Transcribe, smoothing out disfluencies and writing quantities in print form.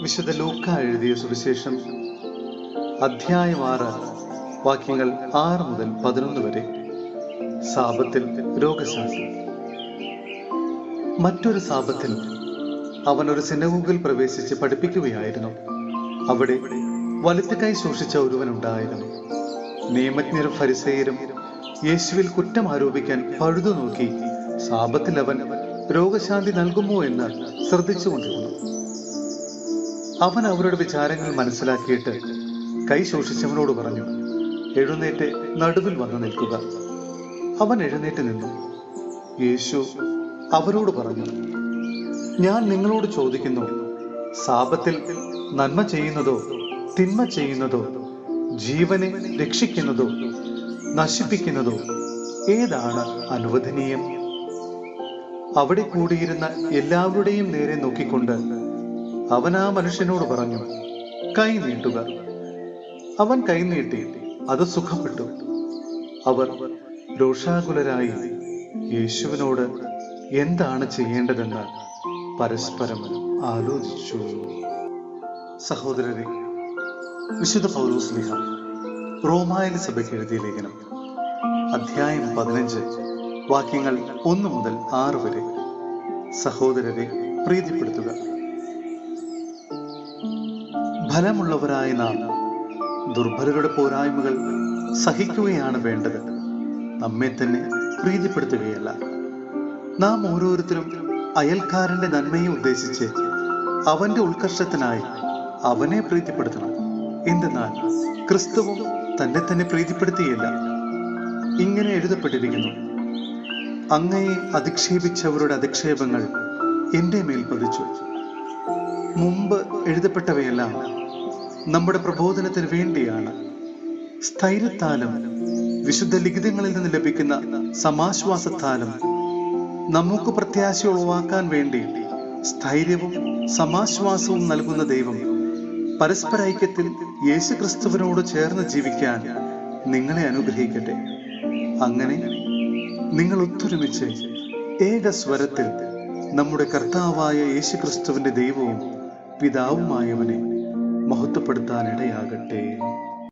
വിശുദ്ധ ലൂക്ക എഴുതിയ സുവിശേഷം അധ്യായം 6 വാക്യങ്ങൾ 6 മുതൽ 11 വരെ. സാബത്തിൽ രോഗശാന്തി. മറ്റൊരു സാബത്തിൽ അവൻ ഒരു സിനഗോഗിൽ പ്രവേശിച്ച് പഠിപ്പിക്കുകയായിരുന്നു. അവിടെ വലത്തുകൈ സൂക്ഷിച്ച ഒരുവനുണ്ടായിരുന്നു. നിയമജ്ഞരും ഫരിസേയരും യേശുവിൽ കുറ്റം ആരോപിക്കാൻ പഴുതു നോക്കി സാബത്തിൽ അവൻ രോഗശാന്തി നൽകുമോ എന്ന് ശ്രദ്ധിച്ചുകൊണ്ടിരുന്നു. അവൻ അവരുടെ വിചാരങ്ങൾ മനസ്സിലാക്കിയിട്ട് കൈ ശോഷിച്ചവനോട് പറഞ്ഞു, എഴുന്നേറ്റ് നടുവിൽ വന്നു നിൽക്കുക. അവൻ എഴുന്നേറ്റ് നിന്നു. യേശു അവരോട് പറഞ്ഞു, ഞാൻ നിങ്ങളോട് ചോദിക്കുന്നു, സാബത്തിൽ നന്മ ചെയ്യുന്നതോ തിന്മ ചെയ്യുന്നതോ, ജീവനെ രക്ഷിക്കുന്നതോ നശിപ്പിക്കുന്നതോ ഏതാണ് അനുവദനീയം? അവിടെ കൂടിയിരുന്ന എല്ലാവരുടെയും നേരെ നോക്കിക്കൊണ്ട് അവൻ ആ മനുഷ്യനോട് പറഞ്ഞു, കൈ നീട്ടുക. അവൻ കൈ നീട്ടി, അത് സുഖപ്പെട്ടു. അവർ രോഷാകുലരായി യേശുവിനോട് എന്താണ് ചെയ്യേണ്ടതെന്ന് പരസ്പരം ആലോചിച്ചു. സഹോദരരെ, വിശുദ്ധ പൗലോസ്ലീഹ റോമായിലെ സഭയ്ക്ക് എഴുതിയ ലേഖനം അധ്യായം 15 വാക്യങ്ങൾ 1 മുതൽ 6 വരെ. സഹോദരരെ പ്രീതിപ്പെടുത്തുക. ഫലമുള്ളവരായ നാം ദുർബലരുടെ പോരായ്മകൾ സഹിക്കുകയാണ് വേണ്ടത്, നമ്മെ തന്നെ പ്രീതിപ്പെടുത്തുകയല്ല. നാം ഓരോരുത്തരും അയൽക്കാരന്റെ നന്മയെ ഉദ്ദേശിച്ച് അവന്റെ ഉത്കർഷത്തിനായി അവനെ പ്രീതിപ്പെടുത്തണം. എന്തെന്നാൽ ക്രിസ്തുവും തന്നെ പ്രീതിപ്പെടുത്തിയില്ല. ഇങ്ങനെ എഴുതപ്പെട്ടിരിക്കുന്നു, അങ്ങയെ അധിക്ഷേപിച്ചവരുടെ അധിക്ഷേപങ്ങൾ എന്റെ മേൽ പതിച്ചു. മുമ്പ് എഴുതപ്പെട്ടവയെല്ലാം നമ്മുടെ പ്രബോധനത്തിന് വേണ്ടിയാണ്. സ്ഥൈര്യത്താലും വിശുദ്ധ ലിഖിതങ്ങളിൽ നിന്ന് ലഭിക്കുന്ന സമാശ്വാസത്താലും നമുക്ക് പ്രത്യാശ ഉളവാക്കാൻ വേണ്ടി സ്ഥൈര്യവും സമാശ്വാസവും നൽകുന്ന ദൈവം പരസ്പര ഐക്യത്തിൽ യേശു ക്രിസ്തുവിനോട് ചേർന്ന് ജീവിക്കാൻ നിങ്ങളെ അനുഗ്രഹിക്കട്ടെ. അങ്ങനെ നിങ്ങൾ ഒത്തൊരുമിച്ച് ഏക സ്വരത്തിൽ നമ്മുടെ കർത്താവായ യേശു ക്രിസ്തുവിന്റെ ദൈവവും പിതാവുമായവനെ മഹത്വപ്പെടുത്താനിടയാകട്ടെ.